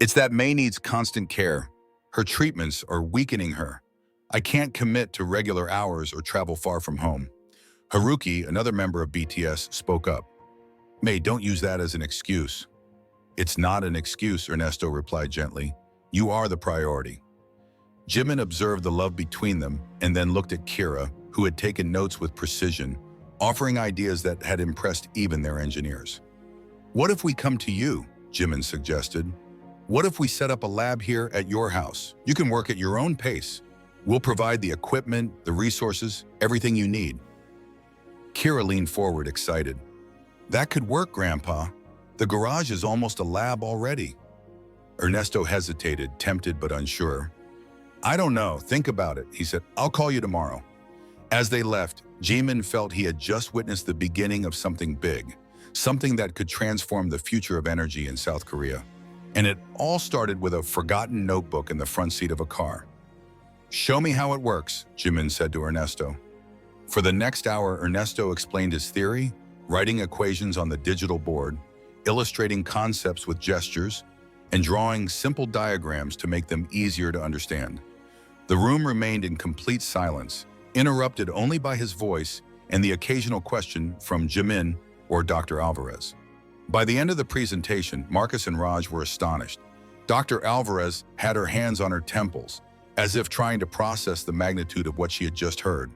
It's that May needs constant care. Her treatments are weakening her. I can't commit to regular hours or travel far from home. Haruki, another member of BTS, spoke up. May, don't use that as an excuse. It's not an excuse, Ernesto replied gently. You are the priority. Jimin observed the love between them and then looked at Kira, who had taken notes with precision, offering ideas that had impressed even their engineers. What if we come to you? Jimin suggested. What if we set up a lab here at your house? You can work at your own pace. We'll provide the equipment, the resources, everything you need. Kira leaned forward, excited. That could work, Grandpa. The garage is almost a lab already. Ernesto hesitated, tempted but unsure. I don't know, think about it, he said. I'll call you tomorrow. As they left, Jimin felt he had just witnessed the beginning of something big, something that could transform the future of energy in South Korea. And it all started with a forgotten notebook in the front seat of a car. Show me how it works, Jimin said to Ernesto. For the next hour, Ernesto explained his theory, writing equations on the digital board, illustrating concepts with gestures, and drawing simple diagrams to make them easier to understand. The room remained in complete silence, interrupted only by his voice and the occasional question from Jimin or Dr. Alvarez. By the end of the presentation, Marcus and Raj were astonished. Dr. Alvarez had her hands on her temples, as if trying to process the magnitude of what she had just heard.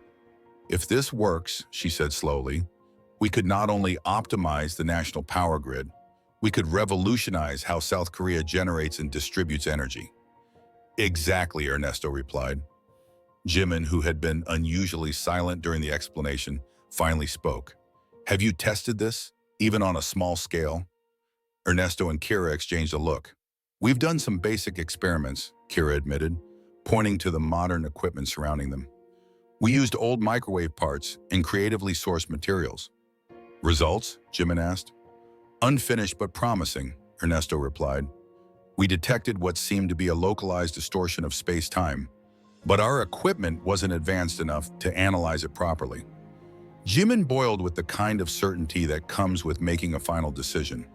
If this works, she said slowly, we could not only optimize the national power grid, we could revolutionize how South Korea generates and distributes energy. Exactly, Ernesto replied. Jimin, who had been unusually silent during the explanation, finally spoke. Have you tested this, even on a small scale? Ernesto and Kira exchanged a look. We've done some basic experiments, Kira admitted, pointing to the modern equipment surrounding them. We used old microwave parts and creatively sourced materials. Results? Jimin asked. Unfinished but promising, Ernesto replied. We detected what seemed to be a localized distortion of space-time, but our equipment wasn't advanced enough to analyze it properly. Jimin boiled with the kind of certainty that comes with making a final decision.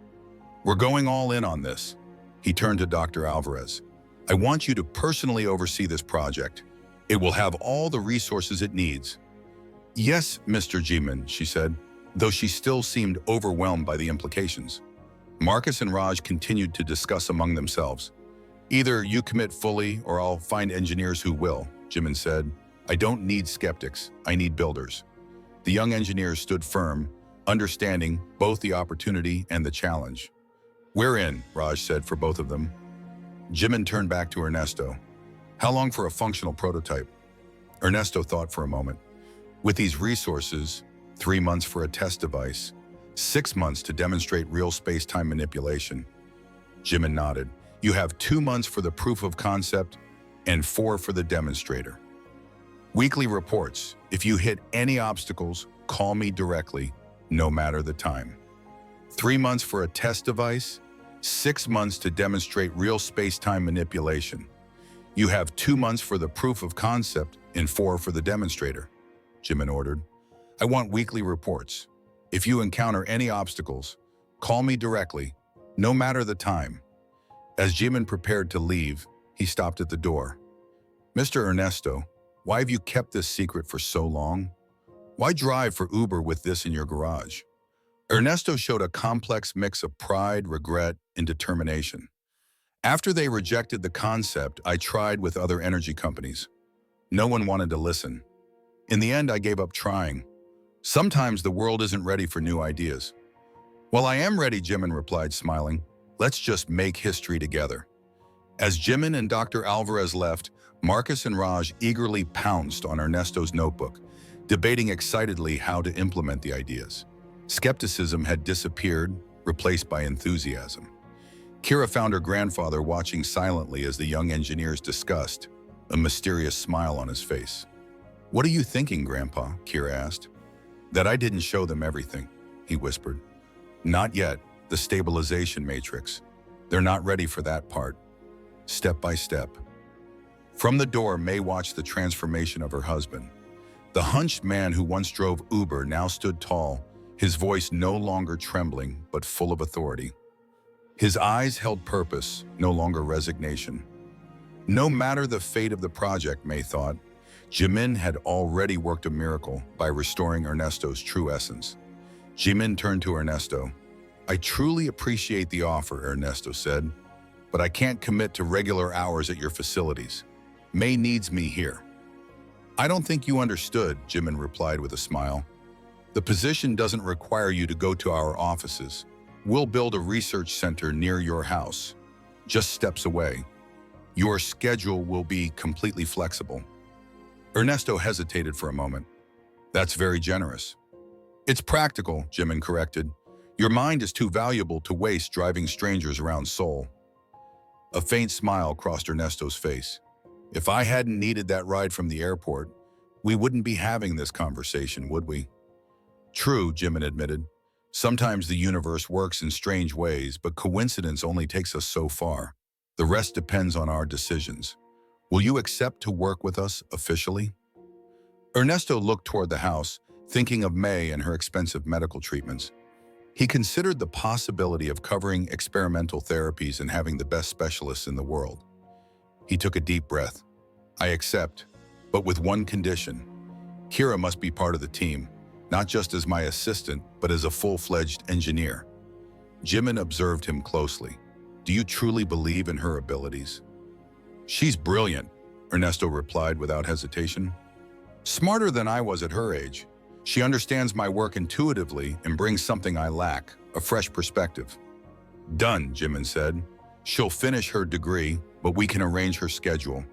We're going all in on this. He turned to Dr. Alvarez. I want you to personally oversee this project. It will have all the resources it needs. Yes, Mr. Jimin, she said, though she still seemed overwhelmed by the implications. Marcus and Raj continued to discuss among themselves. Either you commit fully or I'll find engineers who will, Jimin said. I don't need skeptics, I need builders. The young engineers stood firm, understanding both the opportunity and the challenge. We're in, Raj said for both of them. Jimin turned back to Ernesto. How long for a functional prototype? Ernesto thought for a moment. With these resources, 3 months for a test device, 6 months to demonstrate real space-time manipulation. Jimin nodded. You have 2 months for the proof of concept and 4 for the demonstrator. Weekly reports. If you hit any obstacles, call me directly, no matter the time. 3 months for a test device, 6 months to demonstrate real space-time manipulation. You have 2 months for the proof of concept and 4 for the demonstrator, Jimin ordered. I want weekly reports. If you encounter any obstacles, call me directly, no matter the time. As Jimin prepared to leave, he stopped at the door. Mr. Ernesto, why have you kept this secret for so long? Why drive for Uber with this in your garage? Ernesto showed a complex mix of pride, regret, and determination. After they rejected the concept, I tried with other energy companies. No one wanted to listen. In the end, I gave up trying. Sometimes the world isn't ready for new ideas. Well, I am ready, Jimin replied, smiling. Let's just make history together. As Jimin and Dr. Alvarez left, Marcus and Raj eagerly pounced on Ernesto's notebook, debating excitedly how to implement the ideas. Skepticism had disappeared, replaced by enthusiasm. Kira found her grandfather watching silently as the young engineers discussed, a mysterious smile on his face. What are you thinking, Grandpa? Kira asked. That I didn't show them everything, he whispered. Not yet, the stabilization matrix. They're not ready for that part. Step by step. From the door, May watched the transformation of her husband. The hunched man who once drove Uber now stood tall, his voice no longer trembling but full of authority. His eyes held purpose, no longer resignation. No matter the fate of the project, May thought, Jimin had already worked a miracle by restoring Ernesto's true essence. Jimin turned to Ernesto. "I truly appreciate the offer," Ernesto said, "but I can't commit to regular hours at your facilities. May needs me here." "I don't think you understood," Jimin replied with a smile. "The position doesn't require you to go to our offices. We'll build a research center near your house, just steps away. Your schedule will be completely flexible." Ernesto hesitated for a moment. "That's very generous." "It's practical," Jimin corrected. "Your mind is too valuable to waste driving strangers around Seoul." A faint smile crossed Ernesto's face. "If I hadn't needed that ride from the airport, we wouldn't be having this conversation, would we?" "True," Jimin admitted. "Sometimes the universe works in strange ways, but coincidence only takes us so far. The rest depends on our decisions. Will you accept to work with us officially?" Ernesto looked toward the house, thinking of May and her expensive medical treatments. He considered the possibility of covering experimental therapies and having the best specialists in the world. He took a deep breath. "I accept, but with one condition. Kira must be part of the team, not just as my assistant, but as a full-fledged engineer." Jimin observed him closely. "Do you truly believe in her abilities?" "She's brilliant," Ernesto replied without hesitation. "Smarter than I was at her age. She understands my work intuitively and brings something I lack, a fresh perspective." "Done," Jimin said. "She'll finish her degree, but we can arrange her schedule."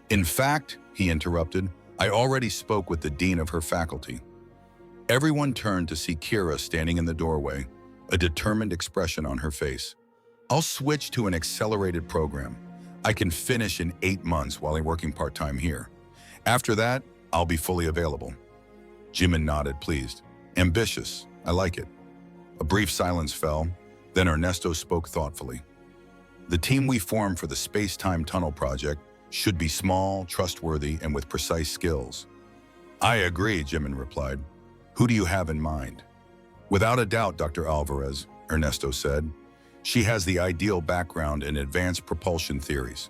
"In fact," he interrupted, "I already spoke with the dean of her faculty." Everyone turned to see Kira standing in the doorway, a determined expression on her face. "I'll switch to an accelerated program. I can finish in 8 months while I'm working part-time here. After that, I'll be fully available." Jimin nodded, pleased. "Ambitious. I like it." A brief silence fell, then Ernesto spoke thoughtfully. "The team we formed for the space-time tunnel project should be small, trustworthy, and with precise skills." "I agree," Jimin replied. "Who do you have in mind?" "Without a doubt, Dr. Alvarez," Ernesto said. "She has the ideal background in advanced propulsion theories."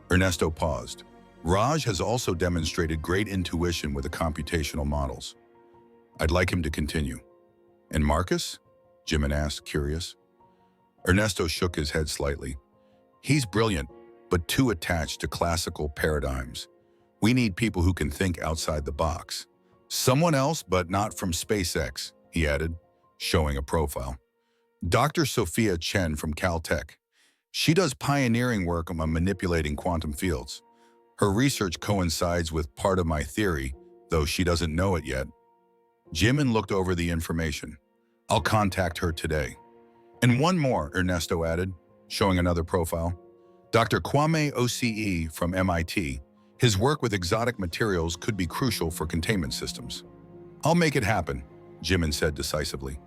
Ernesto paused. "Raj has also demonstrated great intuition with the computational models. I'd like him to continue." "And Marcus?" Jimin asked, curious. Ernesto shook his head slightly. "He's brilliant, but too attached to classical paradigms. We need people who can think outside the box." "Someone else, but not from SpaceX," he added, showing a profile. "Dr. Sophia Chen from Caltech. She does pioneering work on manipulating quantum fields. Her research coincides with part of my theory, though she doesn't know it yet." Jimin looked over the information. "I'll contact her today." "And one more," Ernesto added, showing another profile. "Dr. Kwame OCE from MIT. His work with exotic materials could be crucial for containment systems." "I'll make it happen," Jimin said decisively.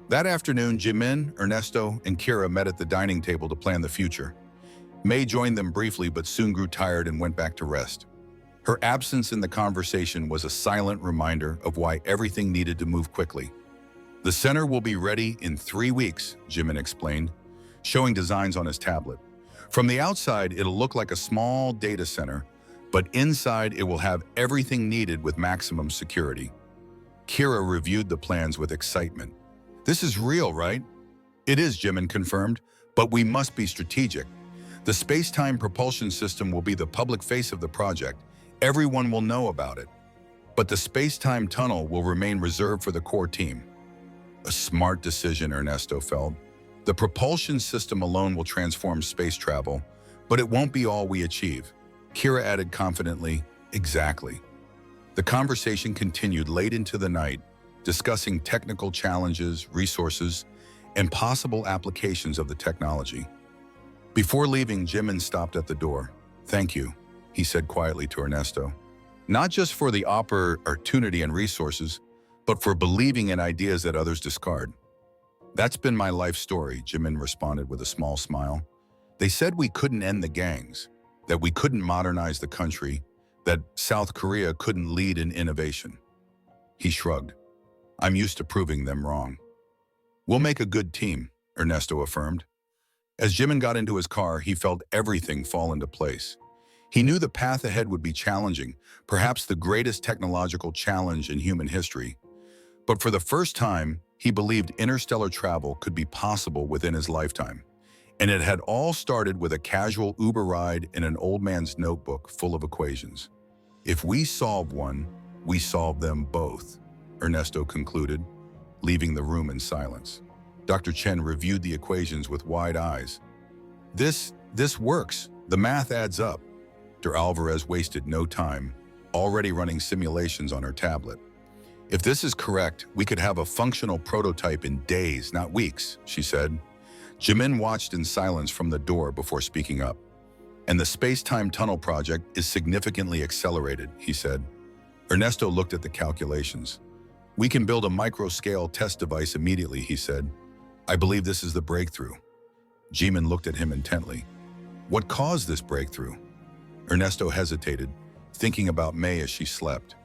That afternoon, Jimin, Ernesto, and Kira met at the dining table to plan the future. May joined them briefly but soon grew tired and went back to rest. Her absence in the conversation was a silent reminder of why everything needed to move quickly. "The center will be ready in 3 weeks," Jimin explained, showing designs on his tablet. "From the outside, it'll look like a small data center, but inside it will have everything needed with maximum security." Kira reviewed the plans with excitement. "This is real, right?" "It is," Jimin confirmed, "but we must be strategic. The space-time propulsion system will be the public face of the project. Everyone will know about it. But the space-time tunnel will remain reserved for the core team." A smart decision, Ernesto felt. The propulsion system alone will transform space travel, but it won't be all we achieve. Kira added confidently, "Exactly." The conversation continued late into the night, discussing technical challenges, resources, and possible applications of the technology. Before leaving, Jimin stopped at the door. "Thank you," he said quietly to Ernesto. "Not just for the opportunity and resources, but for believing in ideas that others discard." "That's been my life story," Jimin responded with a small smile. "They said we couldn't end the gangs, that we couldn't modernize the country, that South Korea couldn't lead in innovation." He shrugged. "I'm used to proving them wrong." "We'll make a good team," Ernesto affirmed. As Jimin got into his car, he felt everything fall into place. He knew the path ahead would be challenging, perhaps the greatest technological challenge in human history. But for the first time, he believed interstellar travel could be possible within his lifetime. And it had all started with a casual Uber ride in an old man's notebook full of equations. If we solve one, we solve them both, Ernesto concluded, leaving the room in silence. Dr. Chen reviewed the equations with wide eyes. This works. The math adds up. Dr. Alvarez wasted no time, already running simulations on her tablet. If this is correct, we could have a functional prototype in days, not weeks, she said. Jimin watched in silence from the door before speaking up. And the space-time tunnel project is significantly accelerated, he said. Ernesto looked at the calculations. We can build a micro-scale test device immediately, he said. I believe this is the breakthrough. Jimin looked at him intently. What caused this breakthrough? Ernesto hesitated, thinking about May as she slept.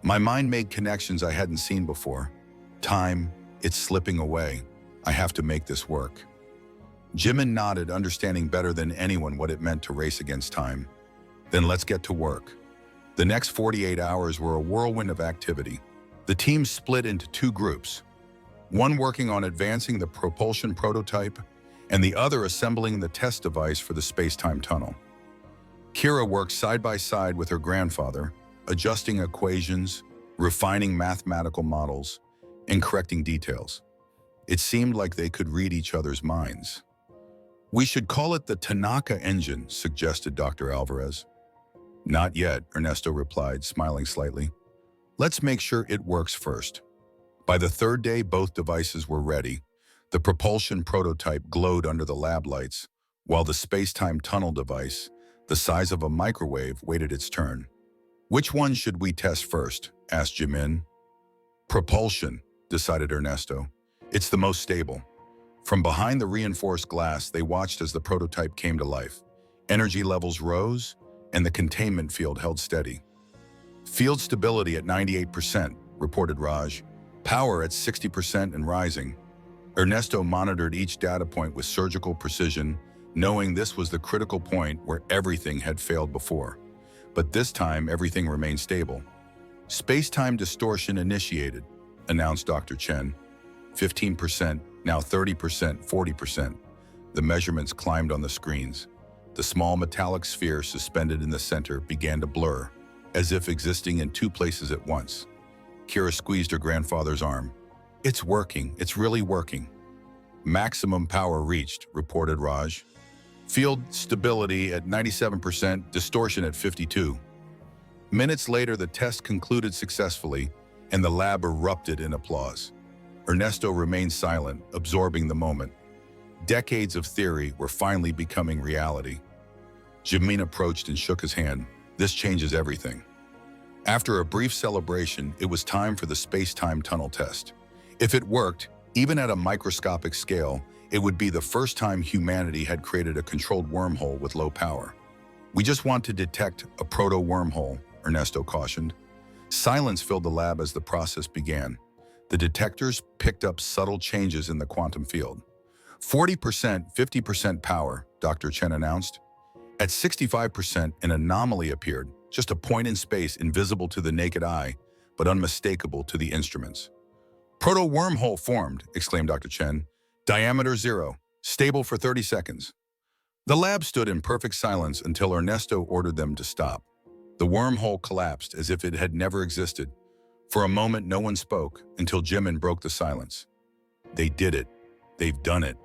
My mind made connections I hadn't seen before. Time, it's slipping away. I have to make this work. Jimin nodded, understanding better than anyone what it meant to race against time. Then let's get to work. The next 48 hours were a whirlwind of activity. The team split into two groups, one working on advancing the propulsion prototype and the other assembling the test device for the space-time tunnel. Kira worked side by side with her grandfather, adjusting equations, refining mathematical models, and correcting details. It seemed like they could read each other's minds. We should call it the Tanaka Engine, suggested Dr. Alvarez. Not yet, Ernesto replied, smiling slightly. Let's make sure it works first. By the third day, both devices were ready. The propulsion prototype glowed under the lab lights, while the space-time tunnel device, the size of a microwave, waited its turn. Which one should we test first? Asked Jimin. Propulsion, decided Ernesto. It's the most stable. From behind the reinforced glass, they watched as the prototype came to life. Energy levels rose, and the containment field held steady. Field stability at 98%, reported Raj. Power at 60% and rising. Ernesto monitored each data point with surgical precision, knowing this was the critical point where everything had failed before. But this time, everything remained stable. Space-time distortion initiated, announced Dr. Chen. 15%, now 30%, 40%. The measurements climbed on the screens. The small metallic sphere suspended in the center began to blur, as if existing in two places at once. Kira squeezed her grandfather's arm. It's working, it's really working. Maximum power reached, reported Raj. Field stability at 97%, distortion at 52%. Minutes later, the test concluded successfully, and the lab erupted in applause. Ernesto remained silent, absorbing the moment. Decades of theory were finally becoming reality. Jimin approached and shook his hand. This changes everything. After a brief celebration, it was time for the space-time tunnel test. If it worked, even at a microscopic scale, it would be the first time humanity had created a controlled wormhole with low power. We just want to detect a proto-wormhole, Ernesto cautioned. Silence filled the lab as the process began. The detectors picked up subtle changes in the quantum field. 40%, 50% power, Dr. Chen announced. At 65%, an anomaly appeared, just a point in space invisible to the naked eye, but unmistakable to the instruments. Proto-wormhole formed, exclaimed Dr. Chen. Diameter 0, stable for 30 seconds. The lab stood in perfect silence until Ernesto ordered them to stop. The wormhole collapsed as if it had never existed. For a moment, no one spoke until Jimin broke the silence. They did it. They've done it.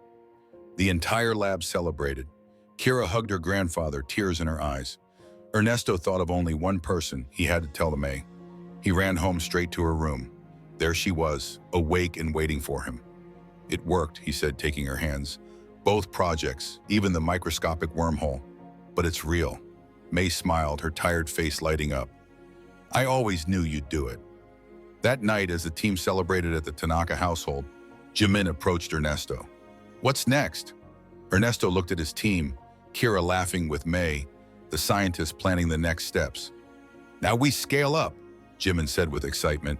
The entire lab celebrated. Kira hugged her grandfather, tears in her eyes. Ernesto thought of only one person he had to tell May. He ran home straight to her room. There she was, awake and waiting for him. It worked, he said, taking her hands. Both projects, even the microscopic wormhole. But it's real. May smiled, her tired face lighting up. I always knew you'd do it. That night, as the team celebrated at the Tanaka household, Jimin approached Ernesto. What's next? Ernesto looked at his team, Kira laughing with May, the scientists planning the next steps. Now we scale up, Jimin said with excitement.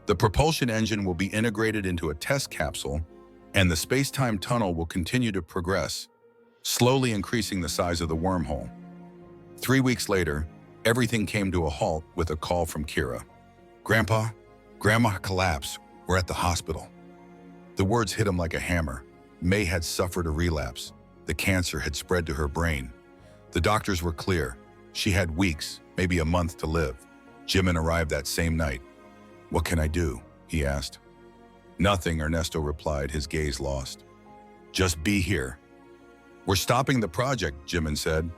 The propulsion engine will be integrated into a test capsule, and the space-time tunnel will continue to progress, slowly increasing the size of the wormhole. 3 weeks later, everything came to a halt with a call from Kira. "Grandpa, Grandma collapsed. We're at the hospital." The words hit him like a hammer. May had suffered a relapse. The cancer had spread to her brain. The doctors were clear. She had weeks, maybe a month to live. Jimin arrived that same night. "What can I do?" he asked. "Nothing," Ernesto replied, his gaze lost. "Just be here." "We're stopping the project," Jimin said.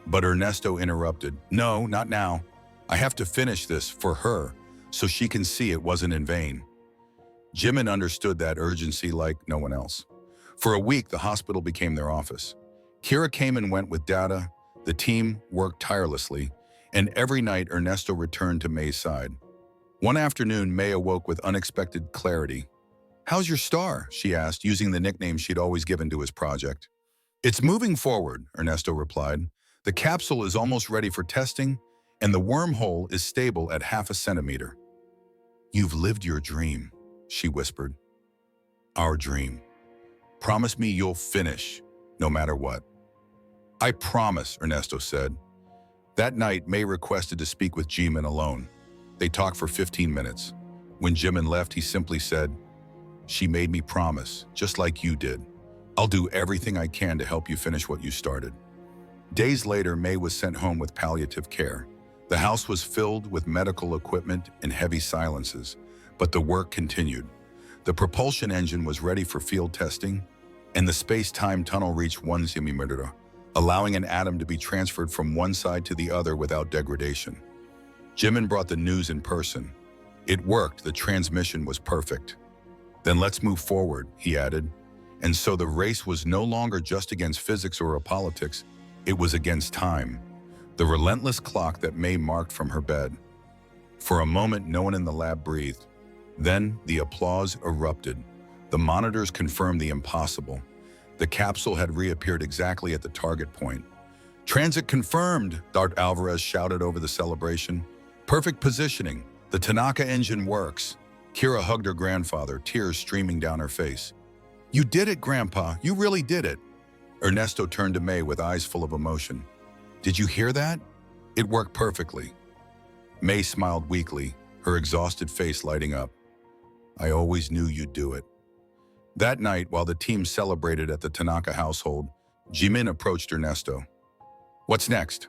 But Ernesto interrupted. "No, not now. I have to finish this for her, so she can see it wasn't in vain." Jimin understood that urgency like no one else. For a week, the hospital became their office. Kira came and went with data, the team worked tirelessly, and every night Ernesto returned to May's side. One afternoon, May awoke with unexpected clarity. "How's your star?" she asked, using the nickname she'd always given to his project. "It's moving forward," Ernesto replied. "The capsule is almost ready for testing, and the wormhole is stable at 0.5 centimeter. "You've lived your dream," she whispered. "Our dream. Promise me you'll finish, no matter what." "I promise," Ernesto said. That night, May requested to speak with Jimin alone. They talked for 15 minutes. When Jimin left, he simply said, "She made me promise, just like you did. I'll do everything I can to help you finish what you started." Days later, May was sent home with palliative care. The house was filled with medical equipment and heavy silences, but the work continued. The propulsion engine was ready for field testing, and the space-time tunnel reached 1 centimeter, allowing an atom to be transferred from one side to the other without degradation. Jimin brought the news in person. "It worked, the transmission was perfect." "Then let's move forward," he added. And so the race was no longer just against physics or politics, it was against time, the relentless clock that May marked from her bed. For a moment, no one in the lab breathed. Then the applause erupted. The monitors confirmed the impossible. The capsule had reappeared exactly at the target point. "Transit confirmed," Dart Alvarez shouted over the celebration. "Perfect positioning. The Tanaka engine works." Kira hugged her grandfather, tears streaming down her face. "You did it, Grandpa. You really did it." Ernesto turned to May with eyes full of emotion. "Did you hear that? It worked perfectly." May smiled weakly, her exhausted face lighting up. "I always knew you'd do it." That night, while the team celebrated at the Tanaka household, Jimin approached Ernesto. "What's next?"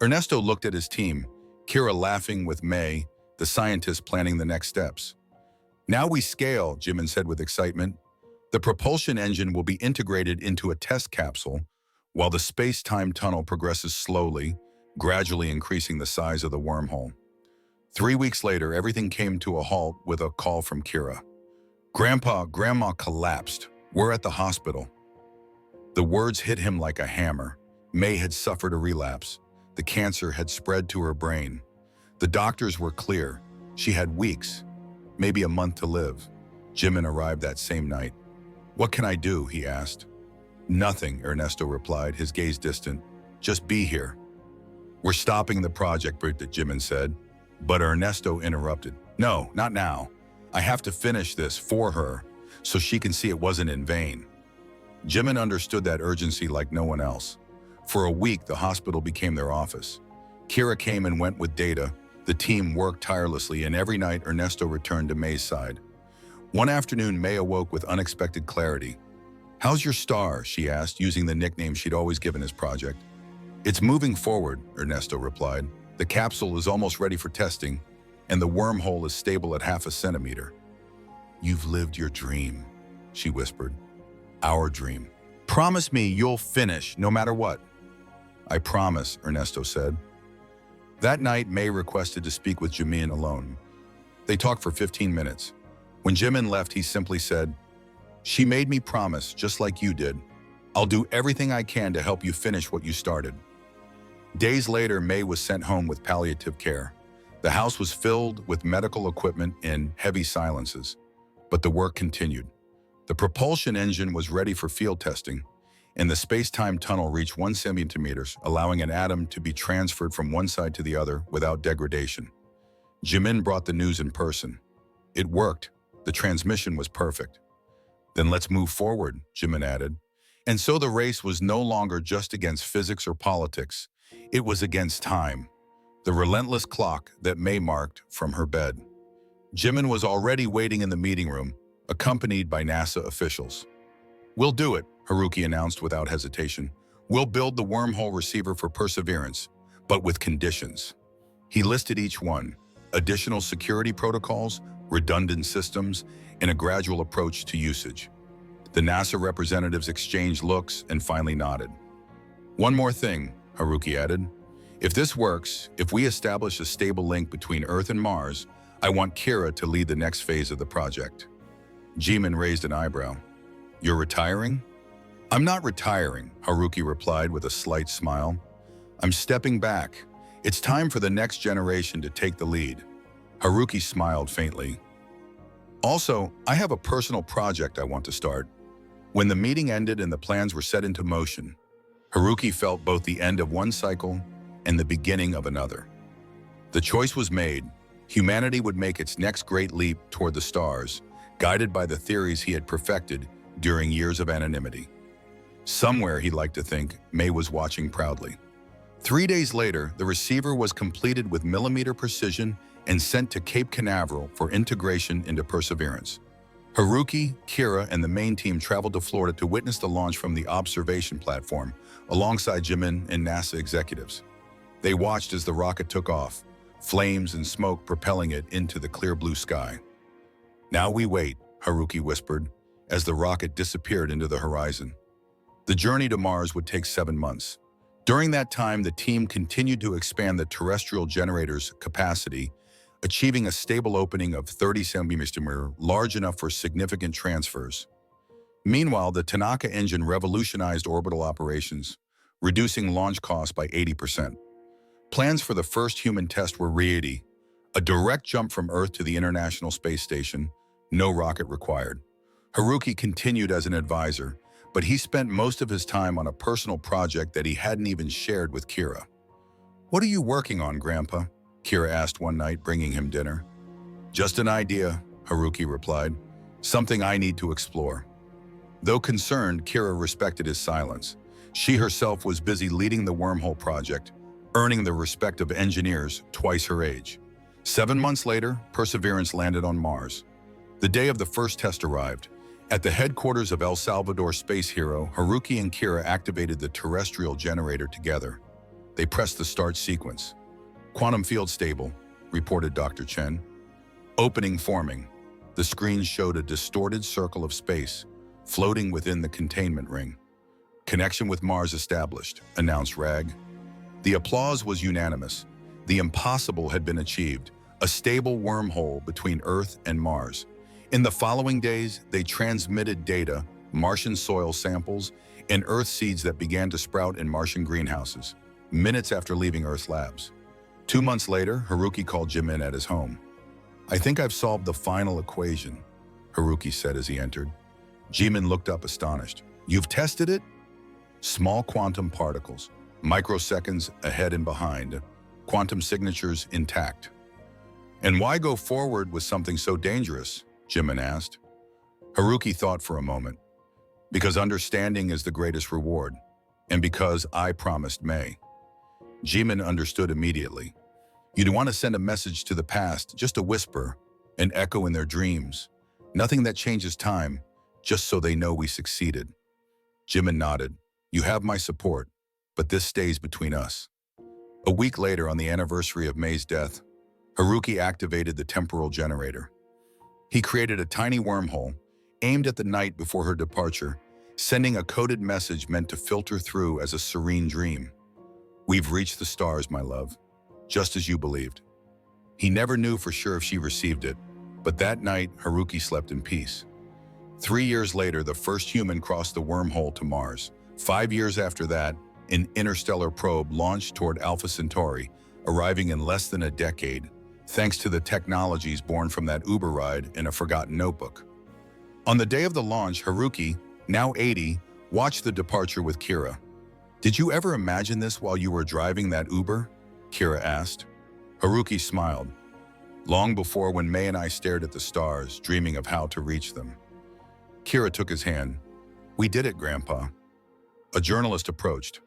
Ernesto looked at his team, Kira laughing with May, the scientist planning the next steps. "Now we scale," Jimin said with excitement. "The propulsion engine will be integrated into a test capsule, while the space-time tunnel progresses slowly, gradually increasing the size of the wormhole." 3 weeks later, everything came to a halt with a call from Kira. "Grandpa, Grandma collapsed. We're at the hospital." The words hit him like a hammer. May had suffered a relapse. The cancer had spread to her brain. The doctors were clear. She had weeks, maybe a month to live. Jimin arrived that same night. "What can I do?" he asked. "Nothing," Ernesto replied, his gaze distant. "Just be here." "We're stopping the project," Jimin said. But Ernesto interrupted. "No, not now. I have to finish this for her, so she can see it wasn't in vain." Jimin understood that urgency like no one else. For a week, the hospital became their office. Kira came and went with data. The team worked tirelessly, and every night Ernesto returned to May's side. One afternoon, May awoke with unexpected clarity. "How's your star?" she asked, using the nickname she'd always given his project. "It's moving forward," Ernesto replied. "The capsule is almost ready for testing, and the wormhole is stable at 0.5 centimeter. "You've lived your dream," she whispered. "Our dream. Promise me you'll finish, no matter what." "I promise," Ernesto said. That night, May requested to speak with Jimin alone. They talked for 15 minutes. When Jimin left, he simply said, "She made me promise, just like you did. I'll do everything I can to help you finish what you started." Days later, May was sent home with palliative care. The house was filled with medical equipment and heavy silences, but the work continued. The propulsion engine was ready for field testing, and the space-time tunnel reached 1 centimeter, allowing an atom to be transferred from one side to the other without degradation. Jimin brought the news in person. "It worked. The transmission was perfect." "Then let's move forward," Jimin added. And so the race was no longer just against physics or politics. It was against time, the relentless clock that May marked from her bed. Jimin was already waiting in the meeting room, accompanied by NASA officials. "We'll do it," Haruki announced without hesitation. "We'll build the wormhole receiver for Perseverance, but with conditions." He listed each one: additional security protocols, redundant systems, and a gradual approach to usage. The NASA representatives exchanged looks and finally nodded. "One more thing," Haruki added. "If this works, if we establish a stable link between Earth and Mars, I want Kira to lead the next phase of the project." Jimin raised an eyebrow. "You're retiring?" "I'm not retiring," Haruki replied with a slight smile. "I'm stepping back. It's time for the next generation to take the lead." Haruki smiled faintly. "Also, I have a personal project I want to start." When the meeting ended and the plans were set into motion, Haruki felt both the end of one cycle and the beginning of another. The choice was made. Humanity would make its next great leap toward the stars, guided by the theories he had perfected during years of anonymity. Somewhere, he'd like to think, May was watching proudly. 3 days later, the receiver was completed with millimeter precision and sent to Cape Canaveral for integration into Perseverance. Haruki, Kira, and the main team traveled to Florida to witness the launch from the observation platform, alongside Jimin and NASA executives. They watched as the rocket took off, flames and smoke propelling it into the clear blue sky. "Now we wait," Haruki whispered, as the rocket disappeared into the horizon. The journey to Mars would take 7 months. During that time, the team continued to expand the terrestrial generator's capacity, achieving a stable opening of 30 centimeters, large enough for significant transfers. Meanwhile, the Tanaka Engine revolutionized orbital operations, reducing launch costs by 80%. Plans for the first human test were reality: a direct jump from Earth to the International Space Station, no rocket required. Haruki continued as an advisor, but he spent most of his time on a personal project that he hadn't even shared with Kira. "What are you working on, Grandpa?" Kira asked one night, bringing him dinner. "Just an idea," Haruki replied. "Something I need to explore." Though concerned, Kira respected his silence. She herself was busy leading the wormhole project, earning the respect of engineers twice her age. 7 months later, Perseverance landed on Mars. The day of the first test arrived. At the headquarters of El Salvador Space Hero, Haruki and Kira activated the terrestrial generator together. They pressed the start sequence. "Quantum field stable," reported Dr. Chen. "Opening forming." The screen showed a distorted circle of space, floating within the containment ring. "Connection with Mars established," announced Rag. The applause was unanimous. The impossible had been achieved: a stable wormhole between Earth and Mars. In the following days, they transmitted data, Martian soil samples, and Earth seeds that began to sprout in Martian greenhouses, minutes after leaving Earth's labs. 2 months later, Haruki called Jimin at his home. "I think I've solved the final equation," Haruki said as he entered. Jimin looked up astonished. "You've tested it?" "Small quantum particles, microseconds ahead and behind, quantum signatures intact." "And why go forward with something so dangerous?" Jimin asked. Haruki thought for a moment. "Because understanding is the greatest reward, and because I promised May." Jimin understood immediately. "You'd want to send a message to the past, just a whisper, an echo in their dreams. Nothing that changes time, just so they know we succeeded." Jimin nodded. "You have my support, but this stays between us." A week later, on the anniversary of May's death, Haruki activated the temporal generator. He created a tiny wormhole, aimed at the night before her departure, sending a coded message meant to filter through as a serene dream. "We've reached the stars, my love, just as you believed." He never knew for sure if she received it, but that night, Haruki slept in peace. 3 years later, the first human crossed the wormhole to Mars. 5 years after that, an interstellar probe launched toward Alpha Centauri, arriving in less than a decade, thanks to the technologies born from that Uber ride in a forgotten notebook. On the day of the launch, Haruki, now 80, watched the departure with Kira. "Did you ever imagine this while you were driving that Uber?" Kira asked. Haruki smiled. "Long before, when May and I stared at the stars, dreaming of how to reach them." Kira took his hand. "We did it, Grandpa. A journalist approached.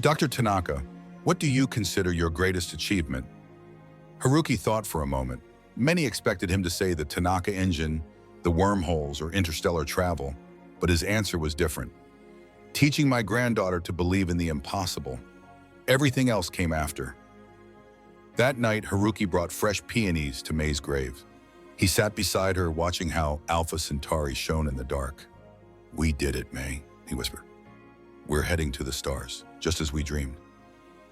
Dr. Tanaka, what do you consider your greatest achievement? Haruki thought for a moment. Many expected him to say the Tanaka Engine, the wormholes, or interstellar travel, but his answer was different. Teaching my granddaughter to believe in the impossible. Everything else came after. That night, Haruki brought fresh peonies to May's grave. He sat beside her, watching how Alpha Centauri shone in the dark. "We did it, May," he whispered. "We're heading to the stars, just as we dreamed."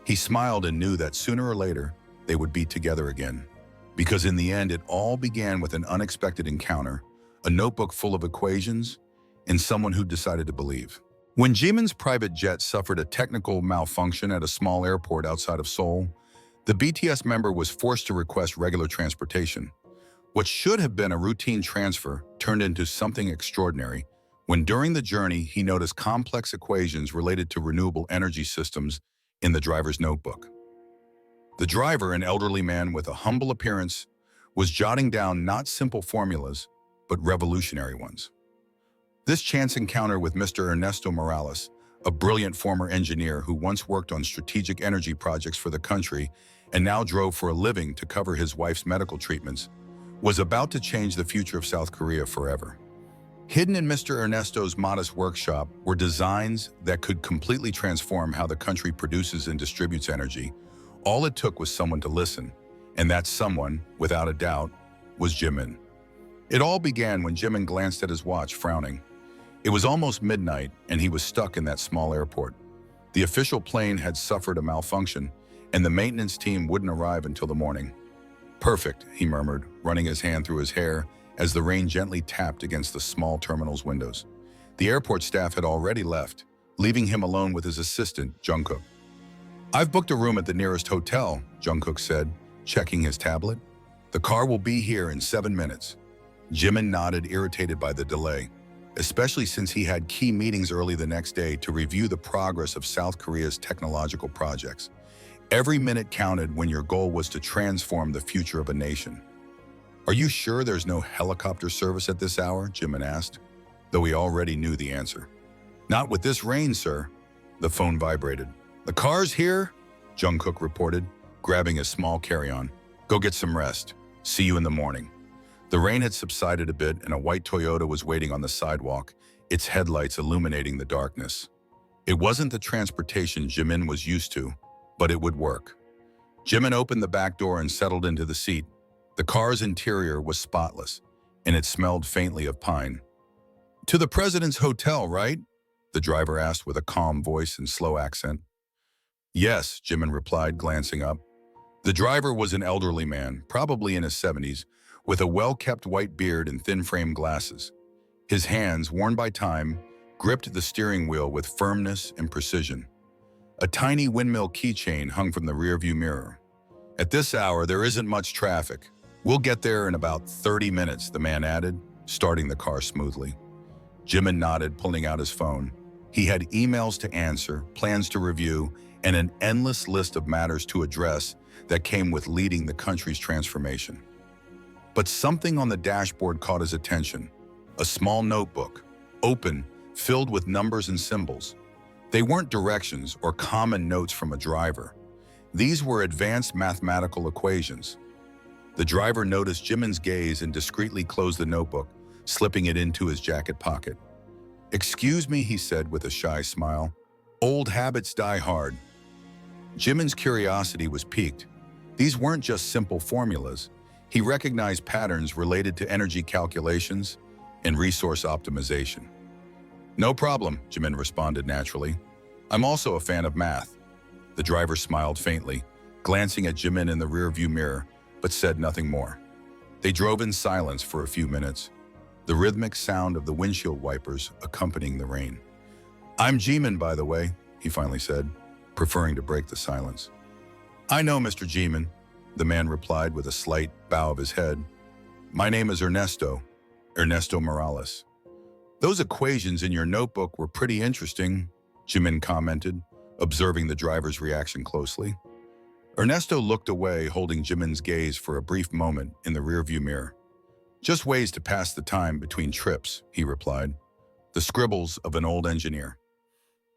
He smiled and knew that sooner or later, they would be together again. Because in the end, it all began with an unexpected encounter, a notebook full of equations, and someone who decided to believe. When Jimin's private jet suffered a technical malfunction at a small airport outside of Seoul, the BTS member was forced to request regular transportation. What should have been a routine transfer turned into something extraordinary when during the journey he noticed complex equations related to renewable energy systems in the driver's notebook. The driver, an elderly man with a humble appearance, was jotting down not simple formulas, but revolutionary ones. This chance encounter with Mr. Ernesto Morales, a brilliant former engineer who once worked on strategic energy projects for the country and now drove for a living to cover his wife's medical treatments, was about to change the future of South Korea forever. Hidden in Mr. Ernesto's modest workshop were designs that could completely transform how the country produces and distributes energy. All it took was someone to listen, and that someone, without a doubt, was Jimin. It all began when Jimin glanced at his watch, frowning. It was almost midnight, and he was stuck in that small airport. The official plane had suffered a malfunction, and the maintenance team wouldn't arrive until the morning. "Perfect," he murmured, running his hand through his hair as the rain gently tapped against the small terminal's windows. The airport staff had already left, leaving him alone with his assistant, Jungkook. "I've booked a room at the nearest hotel," Jungkook said, checking his tablet. "The car will be here in 7 minutes." Jimin nodded, irritated by the delay, especially since he had key meetings early the next day to review the progress of South Korea's technological projects. Every minute counted when your goal was to transform the future of a nation. "Are you sure there's no helicopter service at this hour?" Jimin asked, though he already knew the answer. "Not with this rain, sir." The phone vibrated. "The car's here," Jungkook reported, grabbing a small carry-on. "Go get some rest. See you in the morning." The rain had subsided a bit and a white Toyota was waiting on the sidewalk, its headlights illuminating the darkness. It wasn't the transportation Jimin was used to, but it would work. Jimin opened the back door and settled into the seat. The car's interior was spotless, and it smelled faintly of pine. "To the president's hotel, right?" the driver asked with a calm voice and slow accent. "Yes," Jimin replied, glancing up. The driver was an elderly man, probably in his 70s, with a well-kept white beard and thin-frame glasses. His hands, worn by time, gripped the steering wheel with firmness and precision. A tiny windmill keychain hung from the rearview mirror. "At this hour, there isn't much traffic. We'll get there in about 30 minutes, the man added, starting the car smoothly. Jimin nodded, pulling out his phone. He had emails to answer, plans to review, and an endless list of matters to address that came with leading the country's transformation. But something on the dashboard caught his attention. A small notebook, open, filled with numbers and symbols. They weren't directions or common notes from a driver. These were advanced mathematical equations. The driver noticed Jimin's gaze and discreetly closed the notebook, slipping it into his jacket pocket. "Excuse me," he said with a shy smile. "Old habits die hard." Jimin's curiosity was piqued. These weren't just simple formulas. He recognized patterns related to energy calculations and resource optimization. "No problem," Jimin responded naturally. "I'm also a fan of math." The driver smiled faintly, glancing at Jimin in the rearview mirror, but said nothing more. They drove in silence for a few minutes, the rhythmic sound of the windshield wipers accompanying the rain. "I'm Jimin, by the way," he finally said, preferring to break the silence. "I know, Mr. Jimin," the man replied with a slight bow of his head. "My name is Ernesto Morales." "Those equations in your notebook were pretty interesting," Jimin commented, observing the driver's reaction closely. Ernesto looked away, holding Jimin's gaze for a brief moment in the rearview mirror. "Just ways to pass the time between trips," he replied. "The scribbles of an old engineer."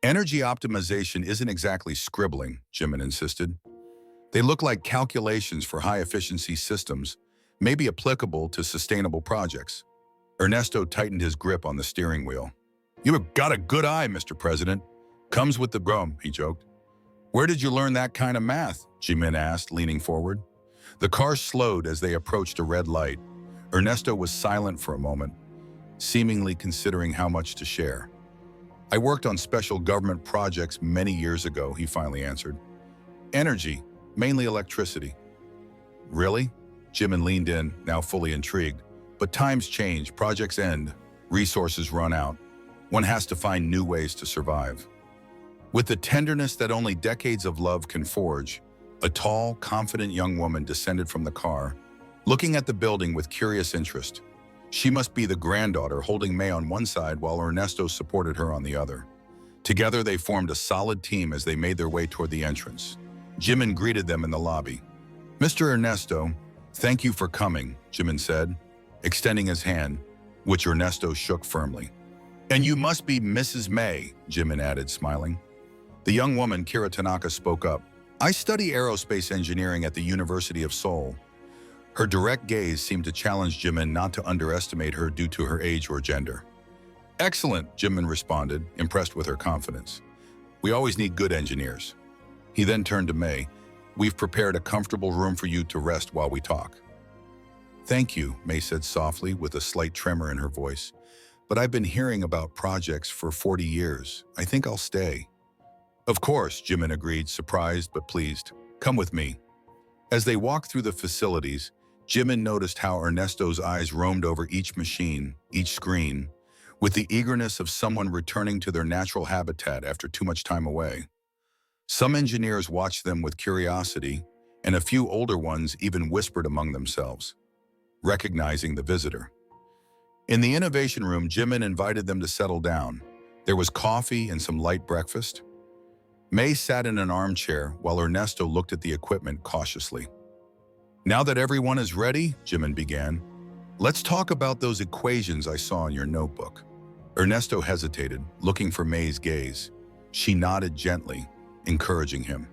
Energy optimization isn't exactly scribbling, Jimin insisted. They look like calculations for high-efficiency systems, maybe applicable to sustainable projects. Ernesto tightened his grip on the steering wheel. You have got a good eye, Mr. President. Comes with the brum, he joked. Where did you learn that kind of math? Jimin asked, leaning forward. The car slowed as they approached a red light. Ernesto was silent for a moment, seemingly considering how much to share. I worked on special government projects many years ago, he finally answered. Energy, mainly electricity. Really? Jimin leaned in, now fully intrigued. But times change, projects end, resources run out. One has to find new ways to survive. With the tenderness that only decades of love can forge, a tall, confident young woman descended from the car, looking at the building with curious interest. She must be the granddaughter, holding May on one side while Ernesto supported her on the other. Together, they formed a solid team as they made their way toward the entrance. Jimin greeted them in the lobby. Mr. Ernesto, thank you for coming, Jimin said, extending his hand, which Ernesto shook firmly. And you must be Mrs. May, Jimin added, smiling. The young woman, Kira Tanaka, spoke up. I study aerospace engineering at the University of Seoul. Her direct gaze seemed to challenge Jimin not to underestimate her due to her age or gender. Excellent, Jimin responded, impressed with her confidence. We always need good engineers. He then turned to May. We've prepared a comfortable room for you to rest while we talk. Thank you, May said softly with a slight tremor in her voice. But I've been hearing about projects for 40 years. I think I'll stay. Of course, Jimin agreed, surprised but pleased. Come with me. As they walked through the facilities, Jimin noticed how Ernesto's eyes roamed over each machine, each screen, with the eagerness of someone returning to their natural habitat after too much time away. Some engineers watched them with curiosity, and a few older ones even whispered among themselves, recognizing the visitor. In the innovation room, Jimin invited them to settle down. There was coffee and some light breakfast. May sat in an armchair while Ernesto looked at the equipment cautiously. Now that everyone is ready, Jimin began, let's talk about those equations I saw in your notebook. Ernesto hesitated, looking for May's gaze. She nodded gently, encouraging him.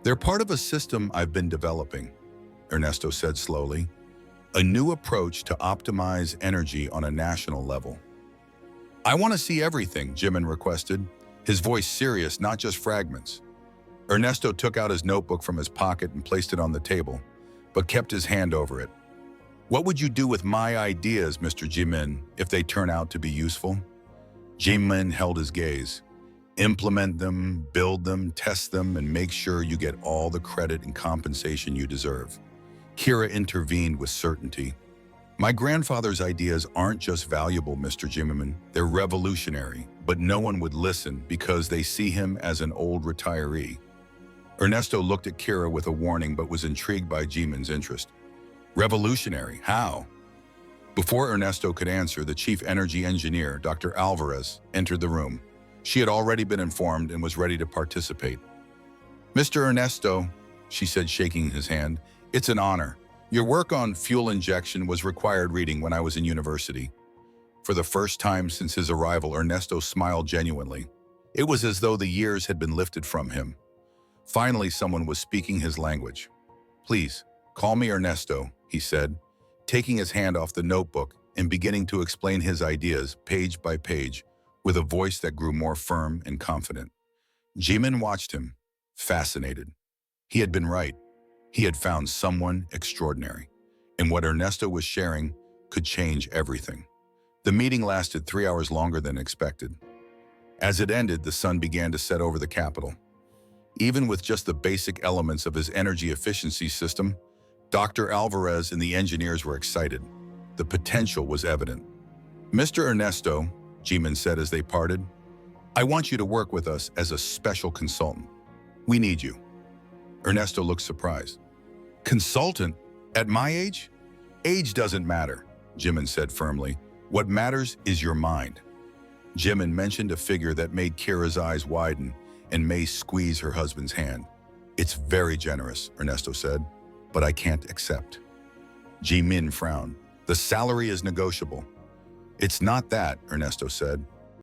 They're part of a system I've been developing, Ernesto said slowly. A new approach to optimize energy on a national level. I want to see everything, Jimin requested, his voice serious, not just fragments. Ernesto took out his notebook from his pocket and placed it on the table, but kept his hand over it. What would you do with my ideas, Mr. Jimin, if they turn out to be useful? Jimin held his gaze. Implement them, build them, test them, and make sure you get all the credit and compensation you deserve. Kira intervened with certainty. My grandfather's ideas aren't just valuable, Mr. Jimin. They're revolutionary, but no one would listen because they see him as an old retiree. Ernesto looked at Kira with a warning but was intrigued by Jimin's interest. Revolutionary? How? Before Ernesto could answer, the chief energy engineer, Dr. Alvarez, entered the room. She had already been informed and was ready to participate. Mr. Ernesto, she said, shaking his hand, it's an honor. Your work on fuel injection was required reading when I was in university. For the first time since his arrival, Ernesto smiled genuinely. It was as though the years had been lifted from him. Finally, someone was speaking his language. Please, call me Ernesto, he said, taking his hand off the notebook and beginning to explain his ideas page by page with a voice that grew more firm and confident. Jimin watched him, fascinated. He had been right. He had found someone extraordinary, and what Ernesto was sharing could change everything. The meeting lasted 3 hours longer than expected. As it ended, the sun began to set over the capital. Even with just the basic elements of his energy efficiency system, Dr. Alvarez and the engineers were excited. The potential was evident. Mr. Ernesto, Jimin said as they parted, I want you to work with us as a special consultant. We need you. Ernesto looked surprised. Consultant? At my age? Age doesn't matter, Jimin said firmly. What matters is your mind. Jimin mentioned a figure that made Kira's eyes widen and May squeeze her husband's hand. It's very generous, Ernesto said, but I can't accept. Jimin frowned. The salary is negotiable. It's not that, Ernesto said.